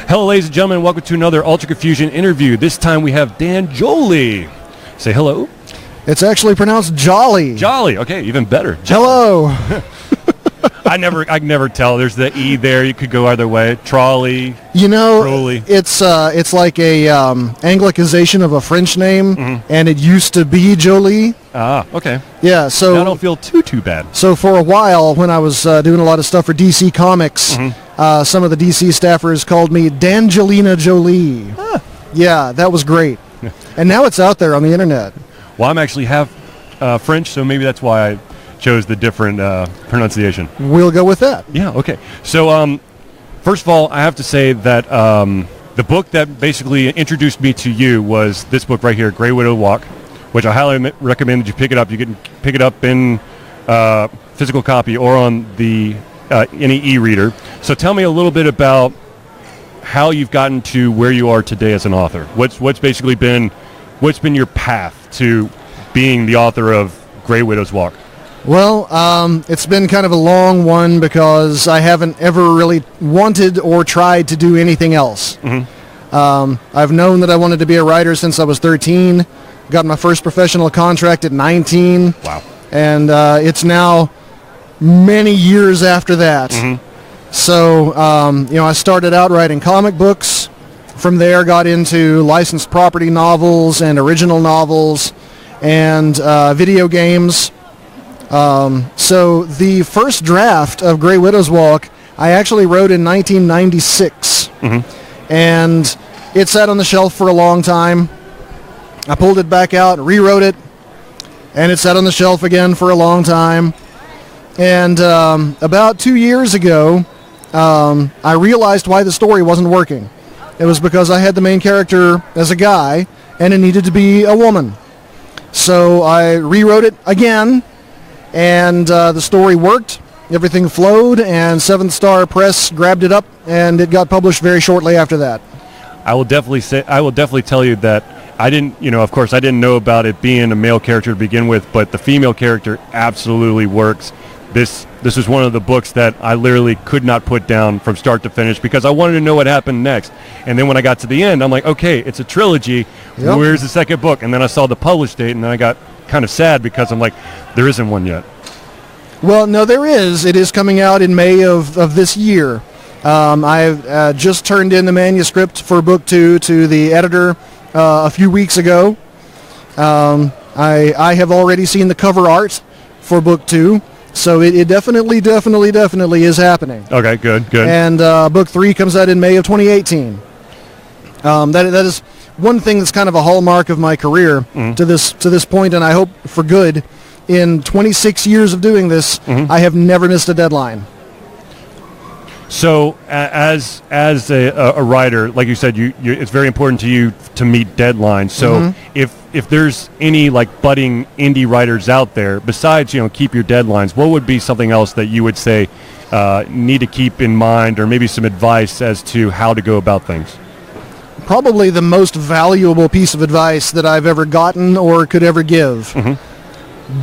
Hello, ladies and gentlemen. Welcome to another Ultra Confusion interview. This time we have Dan Jolley. Say hello. It's actually pronounced Jolley. Jolley. Okay, even better. Hello. I can never tell. There's the E there. You could go either way. Trolley. You know, Trolley. it's like a Anglicization of a French name, and it used to be Jolie. Ah, okay. Yeah, so I don't feel too bad. So for a while, when I was doing a lot of stuff for DC Comics, some of the DC staffers called me Dangelina Jolie. Ah. Yeah, that was great. And now it's out there on the internet. Well, I'm actually half French, so maybe that's why I chose the different pronunciation. We'll go with that. Yeah, okay. So, first of all, I have to say that the book that basically introduced me to you was this book right here, Grey Widow Walk, which I highly recommend that you pick it up. You can pick it up in physical copy or on the any e-reader. So tell me a little bit about how you've gotten to where you are today as an author. What's been your path to being the author of Grey Widow's Walk? Well, it's been kind of a long one because I haven't ever really wanted or tried to do anything else. I've known that I wanted to be a writer since I was 13. Got my first professional contract at 19. Wow. And it's now many years after that. So, I started out writing comic books. From there, got into licensed property novels and original novels and video games. So the first draft of Grey Widow's Walk I actually wrote in 1996. And it sat on the shelf for a long time. I pulled it back out, rewrote it, and it sat on the shelf again for a long time. And about 2 years ago, I realized why the story wasn't working. It was because I had the main character as a guy, and it needed to be a woman. So I rewrote it again, and the story worked. Everything flowed, and Seventh Star Press grabbed it up, and it got published very shortly after that. I will definitely tell you that I didn't know about it being a male character to begin with, but the female character absolutely works. This was one of the books that I literally could not put down from start to finish because I wanted to know what happened next. And then when I got to the end, I'm like, okay, it's a trilogy. Yep. Where's the second book? And then I saw the publish date, and then I got kind of sad because I'm like, there isn't one yet. Well, no, there is. It is coming out in May of this year. I've just turned in the manuscript for Book 2 to the editor a few weeks ago. I have already seen the cover art for Book 2. So it definitely is happening. Okay, good. And Book 3 comes out in May of 2018. That is one thing that's kind of a hallmark of my career to this point, and I hope for good. In 26 years of doing this, I have never missed a deadline. So as a writer, like you said, it's very important to you to meet deadlines. So if there's any like budding indie writers out there, besides keep your deadlines, what would be something else that you would say need to keep in mind, or maybe some advice as to how to go about things? Probably the most valuable piece of advice that I've ever gotten or could ever give.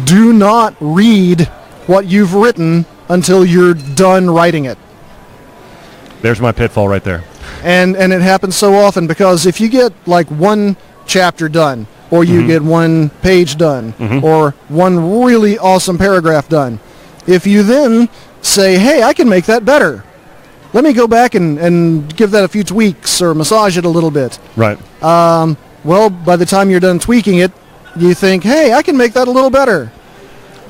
Do not read what you've written until you're done writing it. There's my pitfall right there. And it happens so often because if you get like one chapter done, or you get one page done, or one really awesome paragraph done, if you then say, hey, I can make that better. Let me go back and give that a few tweaks or massage it a little bit. Right. Well, by the time you're done tweaking it, you think, hey, I can make that a little better.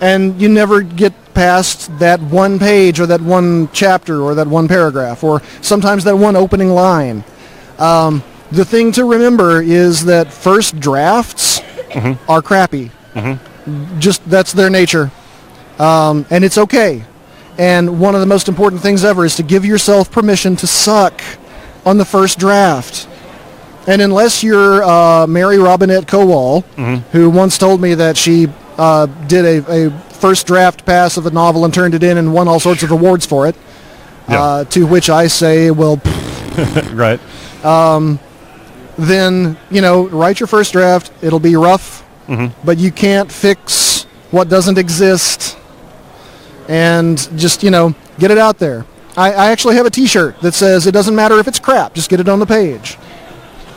And you never get past that one page or that one chapter or that one paragraph or sometimes that one opening line. The thing to remember is that first drafts are crappy. Just that's their nature. And it's okay. And one of the most important things ever is to give yourself permission to suck on the first draft. And unless you're Mary Robinette Kowal, who once told me that she did a first draft pass of a novel and turned it in and won all sorts of awards for it, to which I say, well, right. Then, write your first draft. It'll be rough, but you can't fix what doesn't exist. And just, get it out there. I actually have a T-shirt that says it doesn't matter if it's crap, just get it on the page.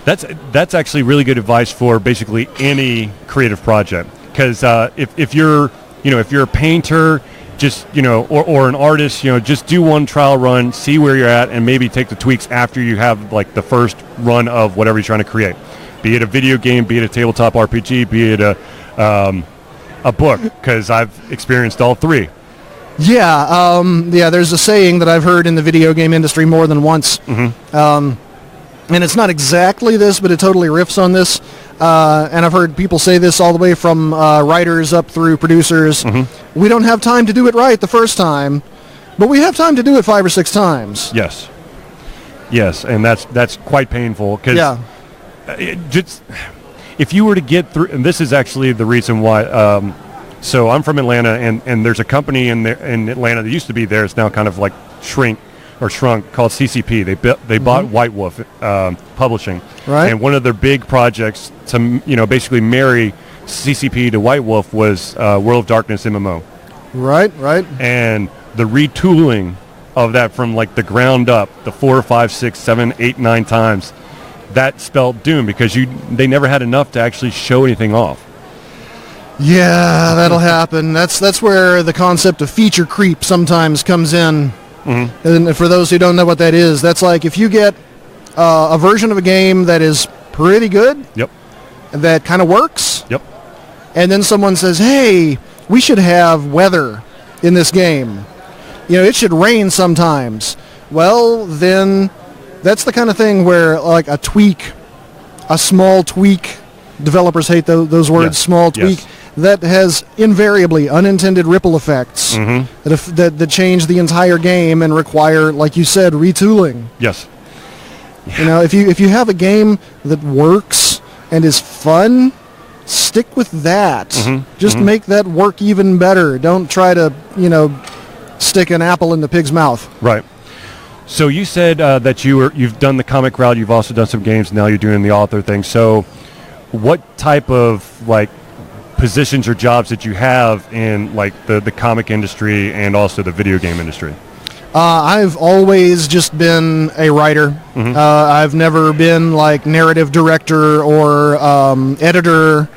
That's actually really good advice for basically any creative project. Because if you're a painter, just or an artist, just do one trial run, see where you're at, and maybe take the tweaks after you have like the first run of whatever you're trying to create. Be it a video game, be it a tabletop RPG, be it a book. Because I've experienced all three. Yeah, there's a saying that I've heard in the video game industry more than once. And it's not exactly this, but it totally riffs on this. And I've heard people say this all the way from writers up through producers. We don't have time to do it right the first time, but we have time to do it 5 or 6 times. Yes, and that's quite painful. Cause if you were to get through, and this is actually the reason why. So I'm from Atlanta, and there's a company in Atlanta that used to be there. It's now kind of like shrunk called CCP. They bought White Wolf Publishing, right? And one of their big projects to basically marry CCP to White Wolf was World of Darkness MMO. Right. And the retooling of that from like the ground up, the 4, 5, 6, 7, 8, 9 times, that spelled doom because they never had enough to actually show anything off. Yeah, that'll happen. That's where the concept of feature creep sometimes comes in. And for those who don't know what that is, that's like if you get a version of a game that is pretty good, that kind of works, and then someone says, hey, we should have weather in this game. It should rain sometimes. Well, then that's the kind of thing where like a small tweak, developers hate those words, small tweak, that has invariably unintended ripple effects that change the entire game and require, like you said, retooling. Yes. If you have a game that works and is fun, stick with that. Just make that work even better. Don't try to, stick an apple in the pig's mouth. Right. So you said that you've done the comic route. You've also done some games. Now you're doing the author thing. So what type of like positions or jobs that you have in like the comic industry and also the video game industry? I've always just been a writer. I've never been like narrative director or editor.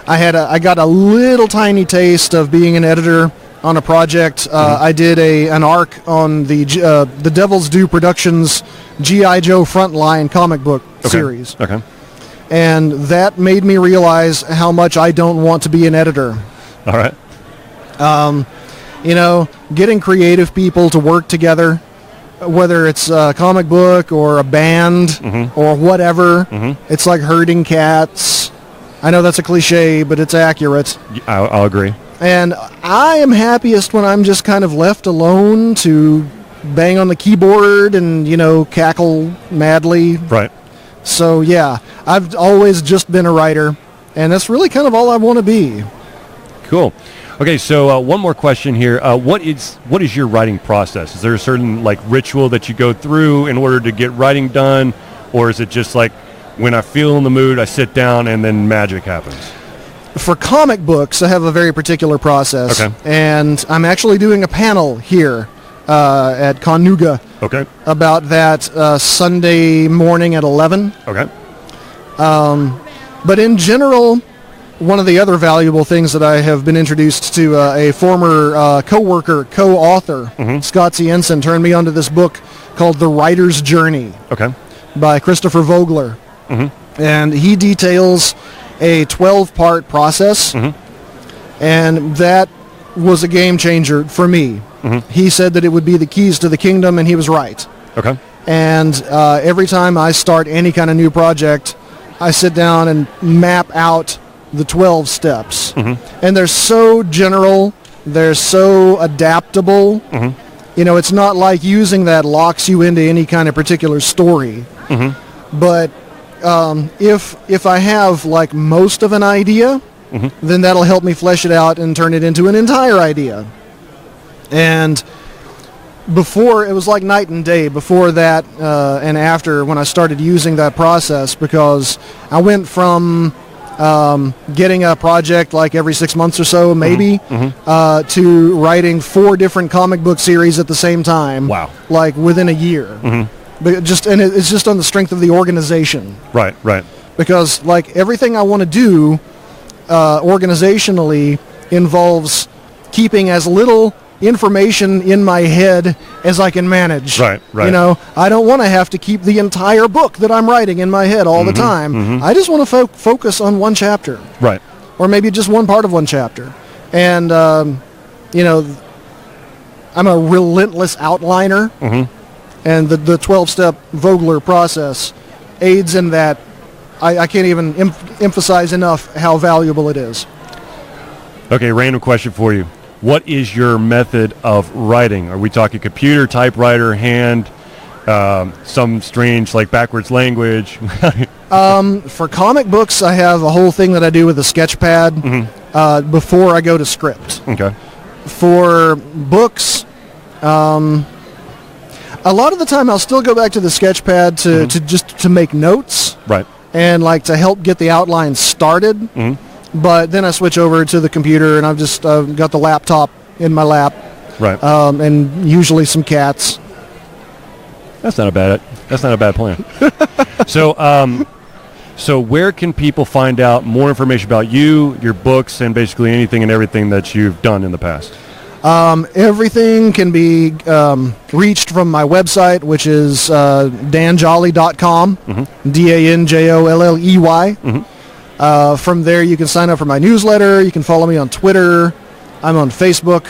I got a little tiny taste of being an editor on a project. I did an arc on the Devil's Due Productions G.I. Joe Frontline comic book series. Okay. And that made me realize how much I don't want to be an editor. All right. Getting creative people to work together, whether it's a comic book or a band or whatever, it's like herding cats. I know that's a cliche, but it's accurate. I'll agree. And I am happiest when I'm just kind of left alone to bang on the keyboard and, cackle madly. Right. So, yeah, I've always just been a writer, and that's really kind of all I want to be. Cool. Okay, so one more question here. What is your writing process? Is there a certain like ritual that you go through in order to get writing done, or is it just like when I feel in the mood, I sit down and then magic happens? For comic books, I have a very particular process, and I'm actually doing a panel here at Con Nooga about that Sunday morning at 11. Okay. But in general, one of the other valuable things that I have been introduced to, a former co-worker, co-author, Scott C. Ensign, turned me onto this book called The Writer's Journey by Christopher Vogler. And he details a 12-part process, and that was a game changer for me. He said that it would be the keys to the kingdom, and he was right. Okay. And every time I start any kind of new project, I sit down and map out the 12 steps. And they're so general, they're so adaptable. It's not like using that locks you into any kind of particular story. But if I have like most of an idea, then that'll help me flesh it out and turn it into an entire idea. And before, it was like night and day before that and after when I started using that process, because I went from getting a project like every 6 months or so, maybe, to writing 4 different comic book series at the same time. Wow. Like within a year. But it's just on the strength of the organization. Right. Because like everything I want to do organizationally involves keeping as little information in my head as I can manage. Right. You know, I don't want to have to keep the entire book that I'm writing in my head all the time. I just want to focus on one chapter. Right. Or maybe just one part of one chapter. And, you know, I'm a relentless outliner. And the 12-step Vogler process aids in that. I can't even emphasize enough how valuable it is. Okay, random question for you. What is your method of writing? Are we talking computer, typewriter, hand, some strange like backwards language? For comic books, I have a whole thing that I do with a sketch pad before I go to script. Okay. For books, a lot of the time I'll still go back to the sketch pad to just to make notes. Right. And like to help get the outline started. But then I switch over to the computer, and I've just got the laptop in my lap. Right. And usually some cats. That's not a bad plan. So where can people find out more information about you, your books, and basically anything and everything that you've done in the past? Everything can be reached from my website, which is danjolley.com, DANJOLLEY. From there, you can sign up for my newsletter. You can follow me on Twitter. I'm on Facebook.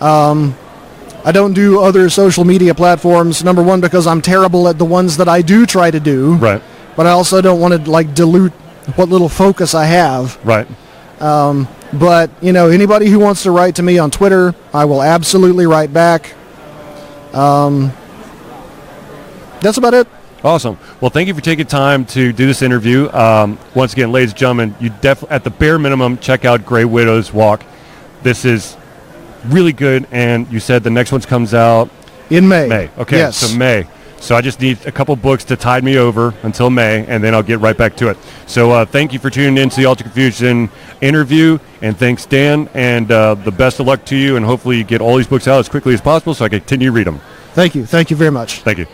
I don't do other social media platforms, number one, because I'm terrible at the ones that I do try to do. Right. But I also don't want to like dilute what little focus I have. Right. But, you know, anybody who wants to write to me on Twitter, I will absolutely write back. That's about it. Awesome. Well, thank you for taking time to do this interview. Once again, ladies and gentlemen, you at the bare minimum, check out Grey Widow's Walk. This is really good, and you said the next one comes out in May. Okay, yes. So May. So I just need a couple books to tide me over until May, and then I'll get right back to it. So thank you for tuning in to the Ultra Confusion interview, and thanks, Dan, and the best of luck to you, and hopefully you get all these books out as quickly as possible so I can continue to read them. Thank you. Thank you very much. Thank you.